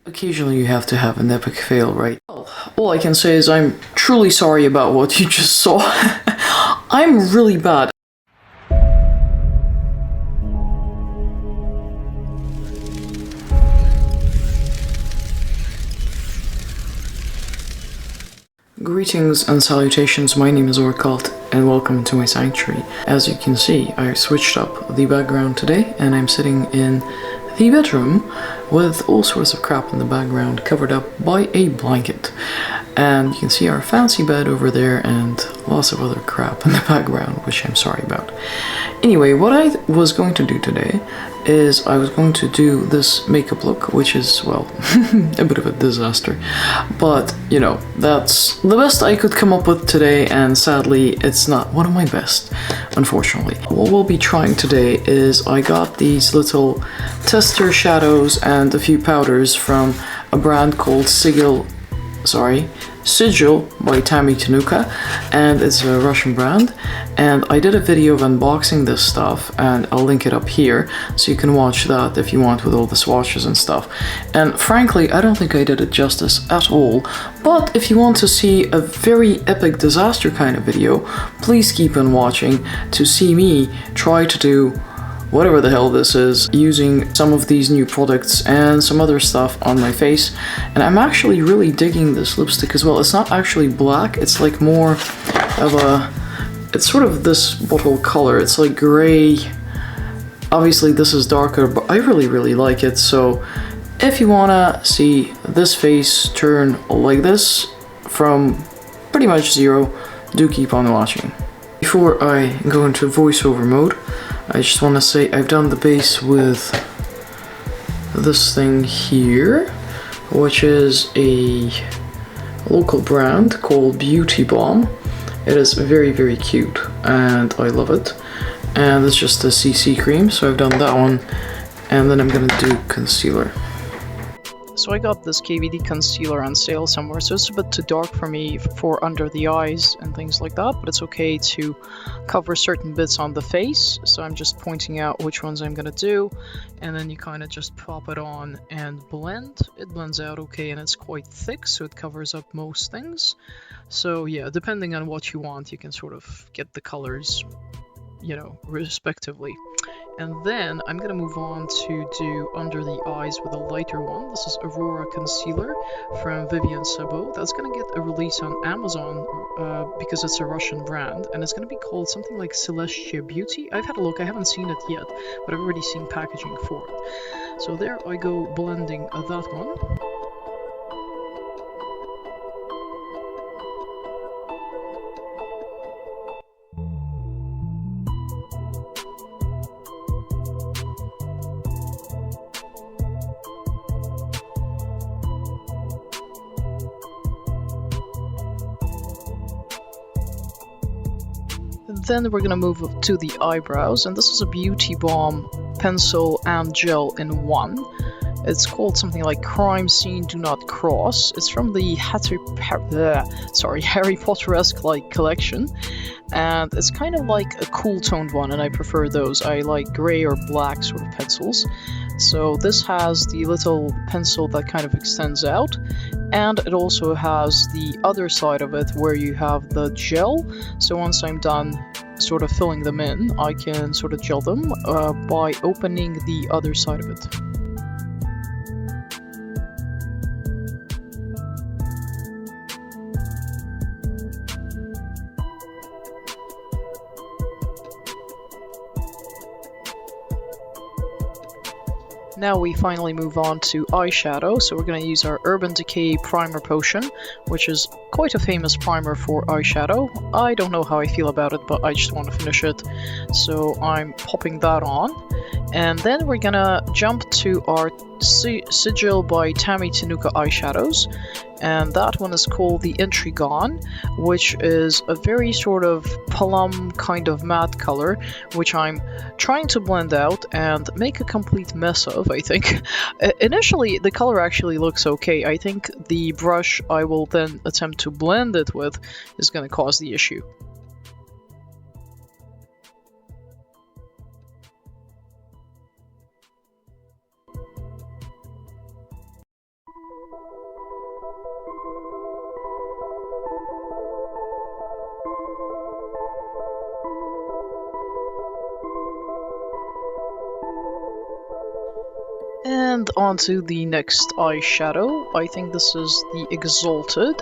Occasionally you have to have an epic fail, right? Well, all I can say is I'm truly sorry about what you just saw. I'm really bad. Greetings and salutations, my name is Orcult and welcome to my sanctuary. As you can see, I switched up the background today and I'm sitting in the bedroom with all sorts of crap in the background covered up by a blanket. And you can see our fancy bed over there and lots of other crap in the background, which I'm sorry about. Anyway, what I was going to do today is I was going to do this makeup look, which is, well, a bit of a disaster. But, you know, that's the best I could come up with today, and sadly, it's not one of my best, unfortunately. What we'll be trying today is I got these little tester shadows and a few powders from a brand called Sigil by Tammy Tanuka, and it's a Russian brand. And I did a video of unboxing this stuff, and I'll link it up here so you can watch that if you want, with all the swatches and stuff. And frankly, I don't think I did it justice at all, but if you want to see a very epic disaster kind of video, please keep on watching to see me try to do whatever the hell this is, using some of these new products and some other stuff on my face. And I'm actually really digging this lipstick as well. It's not actually black, it's like more of a, it's sort of this bottle color. It's like gray. Obviously this is darker, but I really like it. So if you wanna see this face turn like this from pretty much zero, do keep on watching. Before I go into voiceover mode, I just want to say I've done the base with this thing here, which is a local brand called Beauty Balm. It is very cute and I love it. And it's just a CC cream, so I've done that one. And then I'm gonna do concealer. So I got this KVD concealer on sale somewhere, so it's a bit too dark for me for under the eyes and things like that, but it's okay to cover certain bits on the face. So I'm just pointing out which ones I'm gonna do, and then you kind of just pop it on and blend. It blends out okay, and it's quite thick, so it covers up most things. So yeah, depending on what you want, you can sort of get the colors, you know, respectively. And then I'm gonna move on to do under the eyes with a lighter one. This is Aurora Concealer from Vivian Sabot. That's gonna get a release on Amazon because it's a Russian brand, and it's gonna be called something like Celestia Beauty. I've had a look, I haven't seen it yet, but I've already seen packaging for it. So there I go blending that one. Then we're gonna move to the eyebrows, and this is a Beauty Balm pencil and gel in one. It's called something like Crime Scene Do Not Cross. It's from the Harry Potter-esque like collection, and it's kind of like a cool toned one, and I prefer those. I like gray or black sort of pencils. So this has the little pencil that kind of extends out, and it also has the other side of it where you have the gel. So once I'm done sort of filling them in, I can sort of gel them by opening the other side of it. Now we finally move on to eyeshadow, so we're going to use our Urban Decay Primer Potion, which is quite a famous primer for eyeshadow. I don't know how I feel about it, but I just want to finish it, so I'm popping that on. And then we're gonna jump to our Sigil by Tammy Tanuka eyeshadows, and that one is called the Intrigon, which is a very sort of plum kind of matte color, which I'm trying to blend out and make a complete mess of, I think. Initially, the color actually looks okay. I think the brush I will then attempt to blend it with is going to cause the issue. And onto the next eyeshadow. I think this is the Exalted,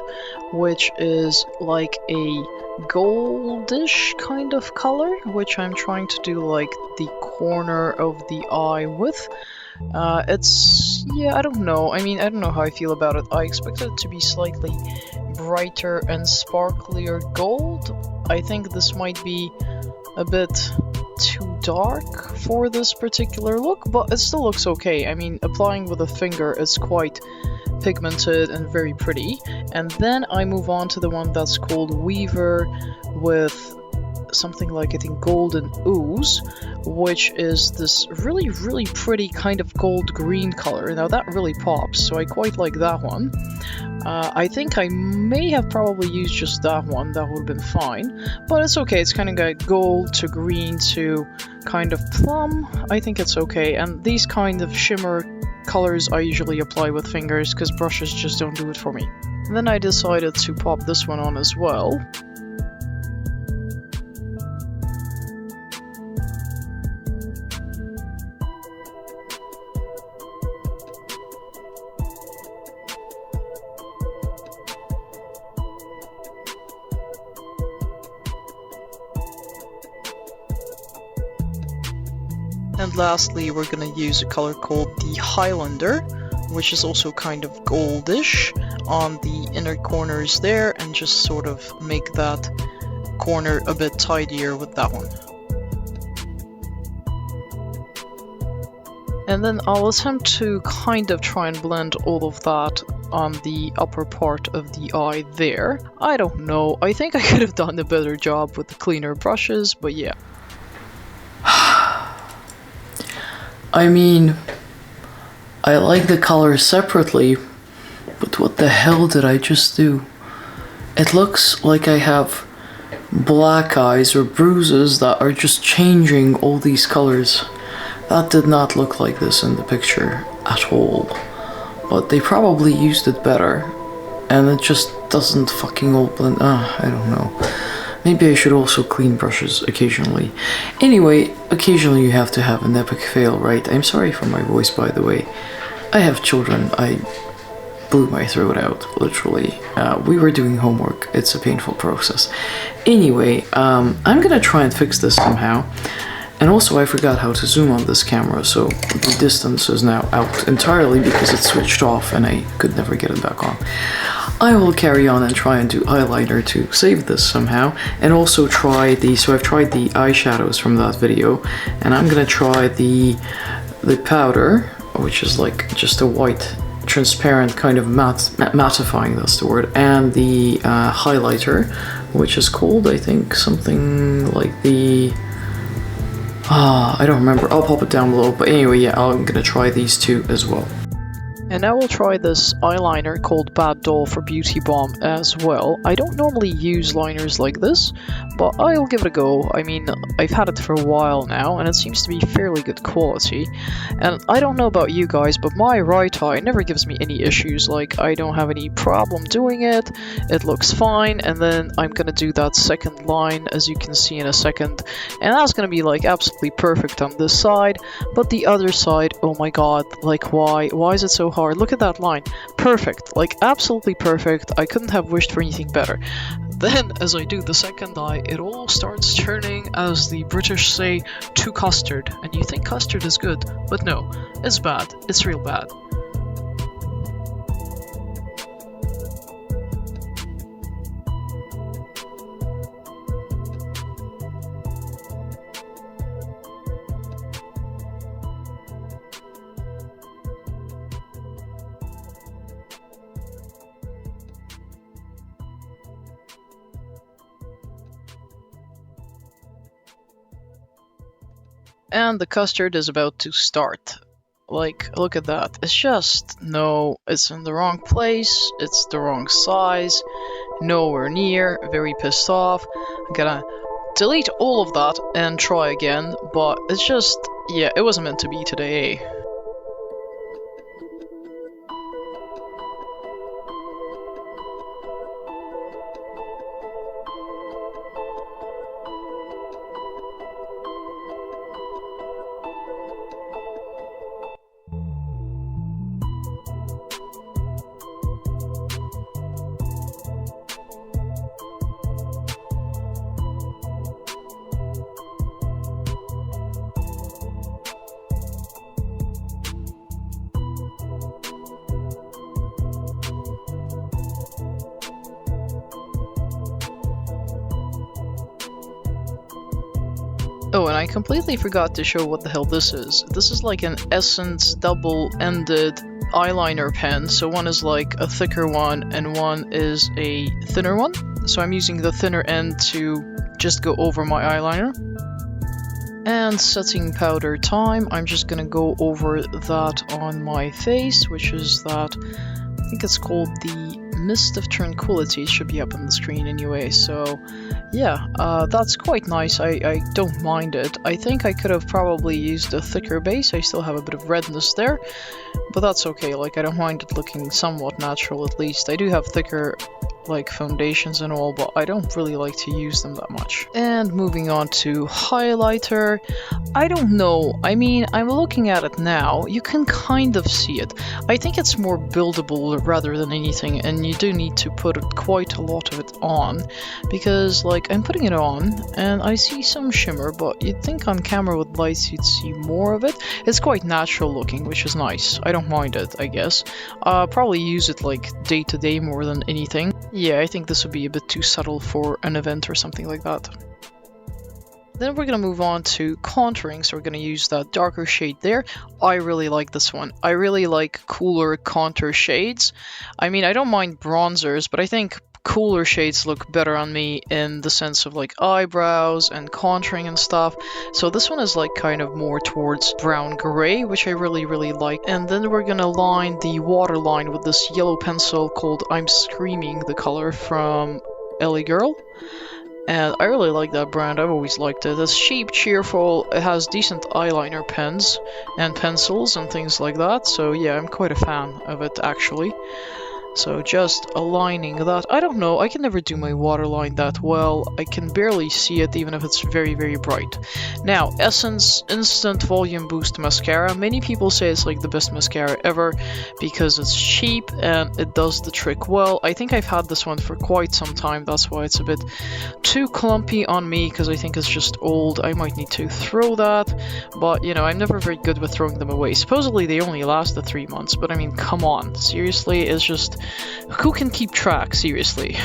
which is like a goldish kind of color, which I'm trying to do like the corner of the eye with. Yeah, I don't know. I mean, I don't know how I feel about it. I expected it to be slightly brighter and sparklier gold. I think this might be a bit too dark for this particular look, but it still looks okay. I mean, applying with a finger is quite pigmented and very pretty. And then I move on to the one that's called Weaver with something like, I think, Golden Ooze, which is this really, really pretty kind of gold green color. Now that really pops, so I quite like that one. I think I may have probably used just that one, that would have been fine, but it's okay. It's kind of got gold to green to kind of plum. I think it's okay, and these kind of shimmer colors I usually apply with fingers because brushes just don't do it for me. And then I decided to pop this one on as well. And lastly, we're gonna use a color called the Highlander, which is also kind of goldish on the inner corners there, and just sort of make that corner a bit tidier with that one. And then I'll attempt to kind of try and blend all of that on the upper part of the eye there. I don't know, I think I could have done a better job with the cleaner brushes, but yeah. I mean, I like the colors separately, but what the hell did I just do? It looks like I have black eyes or bruises that are just changing all these colors. That did not look like this in the picture at all, but they probably used it better, and it just doesn't fucking all blend. I don't know. Maybe I should also clean brushes occasionally. Anyway, occasionally you have to have an epic fail, right? I'm sorry for my voice, by the way. I have children. I blew my throat out, literally. We were doing homework. It's a painful process. Anyway, I'm gonna try and fix this somehow. And also I forgot how to zoom on this camera, so the distance is now out entirely because it's switched off and I could never get it back on. I will carry on and try and do eyeliner to save this somehow, and also try so I've tried the eyeshadows from that video, and I'm gonna try the powder, which is like just a white transparent kind of mattifying, that's the word, and the highlighter, which is called, I think, something like the... I don't remember, I'll pop it down below, but anyway, yeah, I'm gonna try these two as well. And I will try this eyeliner called Bad Doll for Beauty Balm as well. I don't normally use liners like this, but I'll give it a go. I mean, I've had it for a while now, and it seems to be fairly good quality. And I don't know about you guys, but my right eye never gives me any issues. Like, I don't have any problem doing it. It looks fine, and then I'm gonna do that second line, as you can see in a second. And that's gonna be, like, absolutely perfect on this side. But the other side, oh my god, like, why? Why is it so hard? Look at that line. Perfect. Like, absolutely perfect. I couldn't have wished for anything better. Then, as I do the second eye, it all starts turning, as the British say, to custard. And you think custard is good, but no, it's bad. It's real bad. And the custard is about to start. Like, look at that. It's just, no, it's in the wrong place, it's the wrong size, nowhere near, very pissed off. I'm gonna delete all of that and try again, but it's just, yeah, it wasn't meant to be today. Oh, and I completely forgot to show what the hell this is. This is like an Essence double-ended eyeliner pen. So one is like a thicker one and one is a thinner one. So I'm using the thinner end to just go over my eyeliner. And setting powder time, I'm just gonna go over that on my face, which is that, I think it's called the Mist of Tranquility. It should be up on the screen anyway, so yeah, that's quite nice. I don't mind it. I think I could have probably used a thicker base. I still have a bit of redness there, but that's okay. Like, I don't mind it looking somewhat natural at least. I do have thicker like foundations and all, but I don't really like to use them that much. And moving on to highlighter, I don't know. I mean, I'm looking at it now. You can kind of see it. I think it's more buildable rather than anything, and you do need to put quite a lot of it on, because like I'm putting it on and I see some shimmer, but you'd think on camera with lights you'd see more of it. It's quite natural looking, which is nice. I don't mind it, I guess. Probably use it like day to day more than anything. Yeah, I think this would be a bit too subtle for an event or something like that. Then we're going to move on to contouring, so we're going to use that darker shade there. I really like this one. I really like cooler contour shades. I mean, I don't mind bronzers, but I think cooler shades look better on me in the sense of like eyebrows and contouring and stuff. So this one is like kind of more towards brown gray, which I really like. And then we're gonna line the waterline with this yellow pencil called I'm Screaming, the color from Ellie Girl. And I really like that brand. I've always liked it. It's cheap, cheerful, it has decent eyeliner pens and pencils and things like that. So yeah, I'm quite a fan of it actually. So just aligning that. I don't know, I can never do my waterline that well. I can barely see it even if it's very bright. Now, Essence Instant Volume Boost Mascara. Many people say it's like the best mascara ever because it's cheap and it does the trick well. I think I've had this one for quite some time. That's why it's a bit too clumpy on me because I think it's just old. I might need to throw that, but you know, I'm never very good with throwing them away. Supposedly they only last the 3 months, but I mean, come on. Seriously, it's just... who can keep track, seriously?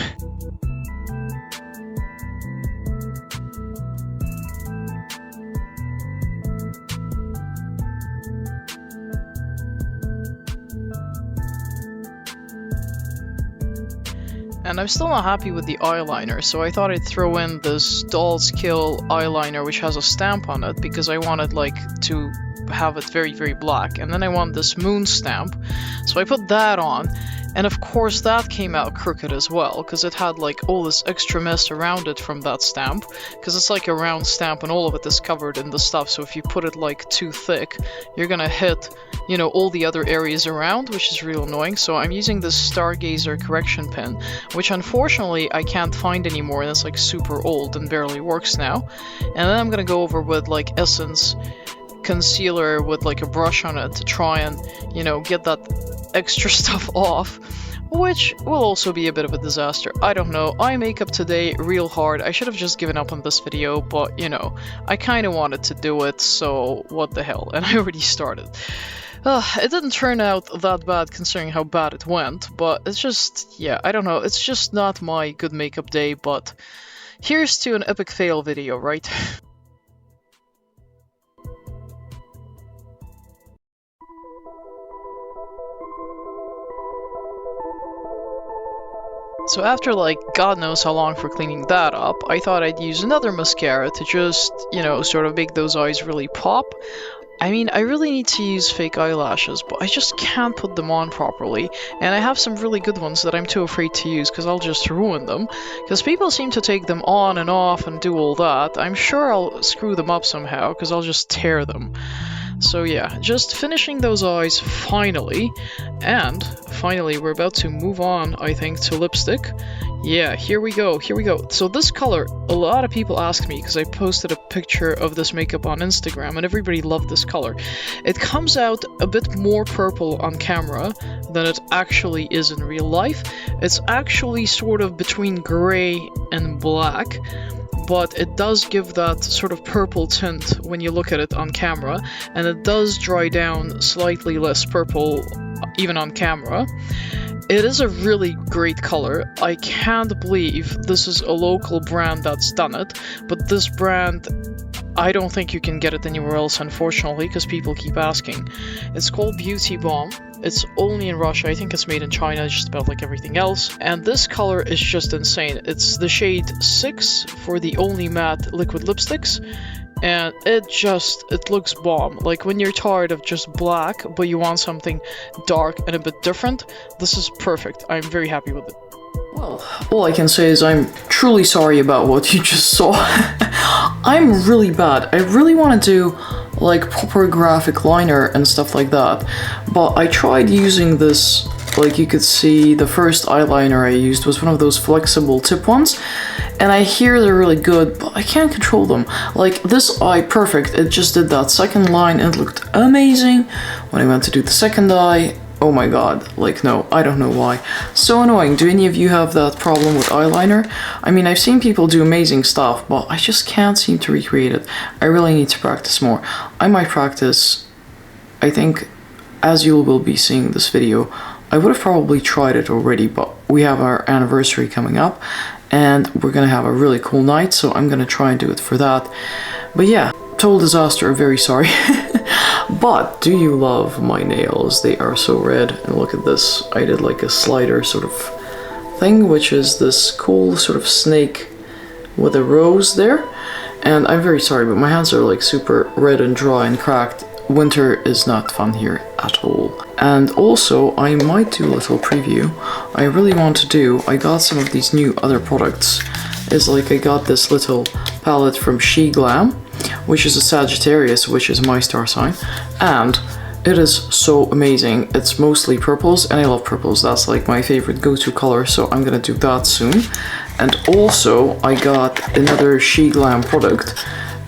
And I'm still not happy with the eyeliner, so I thought I'd throw in this Doll's Kill eyeliner which has a stamp on it because I wanted like to have it very black, and then I want this moon stamp, so I put that on. And of course that came out crooked as well, because it had like all this extra mess around it from that stamp, because it's like a round stamp and all of it is covered in the stuff, so if you put it like too thick, you're gonna hit, you know, all the other areas around, which is real annoying. So I'm using this Stargazer correction pen, which unfortunately I can't find anymore, and it's like super old and barely works now. And then I'm gonna go over with like Essence concealer with like a brush on it to try and, you know, get that extra stuff off, which will also be a bit of a disaster. I don't know, eye makeup today real hard. I should have just given up on this video, but you know, I kind of wanted to do it, so what the hell, and I already started. It didn't turn out that bad considering how bad it went, but it's just, yeah, I don't know, it's just not my good makeup day, but here's to an epic fail video, right? So after like God knows how long for cleaning that up, I thought I'd use another mascara to just, you know, sort of make those eyes really pop. I mean, I really need to use fake eyelashes, but I just can't put them on properly, and I have some really good ones that I'm too afraid to use because I'll just ruin them, because people seem to take them on and off and do all that. I'm sure I'll screw them up somehow because I'll just tear them. So yeah, just finishing those eyes finally, and finally we're about to move on, I think, to lipstick. Yeah, here we go. So this color, a lot of people ask me because I posted a picture of this makeup on Instagram and everybody loved this color. It comes out a bit more purple on camera than it actually is in real life. It's actually sort of between gray and black, but it does give that sort of purple tint when you look at it on camera, and it does dry down slightly less purple even on camera. It is a really great color. I can't believe this is a local brand that's done it, but this brand I don't think you can get it anywhere else, unfortunately, because people keep asking. It's called Beauty Bomb. It's only in Russia. I think it's made in China, just about like everything else. And this color is just insane. It's the shade 6 for the only matte liquid lipsticks. And it looks bomb. Like when you're tired of just black, but you want something dark and a bit different, this is perfect. I'm very happy with it. Well, all I can say is I'm truly sorry about what you just saw. I'm really bad. I really want to do like proper graphic liner and stuff like that, but I tried using this, like you could see the first eyeliner I used was one of those flexible tip ones, and I hear they're really good, but I can't control them. Like this eye, perfect, it just did that second line and it looked amazing. When I went to do the second eye, oh my god, like no, I don't know why. So annoying. Do any of you have that problem with eyeliner? I mean, I've seen people do amazing stuff, but I just can't seem to recreate it. I really need to practice more. I might practice, I think, as you will be seeing this video, I would have probably tried it already, but we have our anniversary coming up, and we're gonna have a really cool night, so I'm gonna try and do it for that. But yeah, total disaster, very sorry. But do you love my nails? They are so red, and look at this. I did like a slider sort of thing, which is this cool sort of snake with a rose there. And I'm very sorry, but my hands are like super red and dry and cracked. Winter is not fun here at all. And also, I might do a little preview. I really want to do, I got some of these new other products. It's like I got this little palette from Glam, which is a Sagittarius, which is my star sign, and it is so amazing. It's mostly purples, and I love purples. That's like my favorite go-to color, so I'm gonna do that soon. And also, I got another Glam product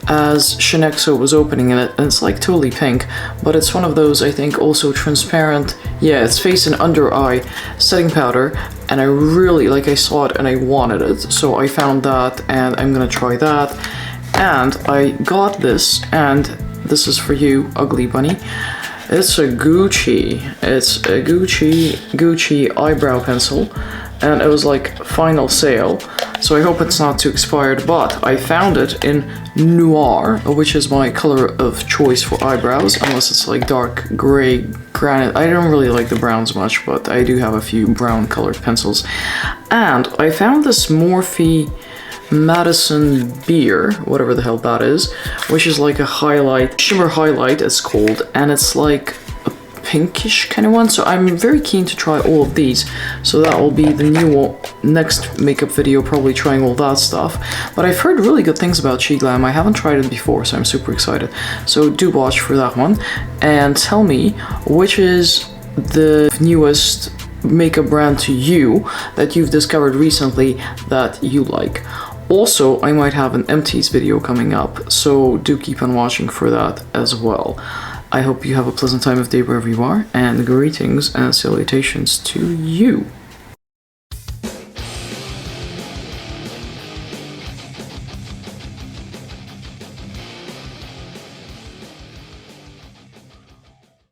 as Shinexo was opening in it, and it's like totally pink, but it's one of those, I think, also transparent, yeah, it's face and under eye setting powder, and I really, like, I saw it and I wanted it, so I found that, and I'm gonna try that. And I got this, and this is for you, Ugly Bunny. It's a Gucci eyebrow pencil, and it was like final sale, so I hope it's not too expired, but I found it in Noir, which is my color of choice for eyebrows, unless it's like dark gray granite. I don't really like the browns much, but I do have a few brown colored pencils. And I found this Morphe Madison Beer, whatever the hell that is, which is like a highlight, shimmer highlight it's called, and it's like a pinkish kind of one, so I'm very keen to try all of these, so that will be the new next makeup video, probably trying all that stuff. But I've heard really good things about Glam. I haven't tried it before, so I'm super excited, so do watch for that one, and tell me which is the newest makeup brand to you that you've discovered recently that you like. Also, I might have an empties video coming up, so do keep on watching for that as well. I hope you have a pleasant time of day wherever you are, and greetings and salutations to you.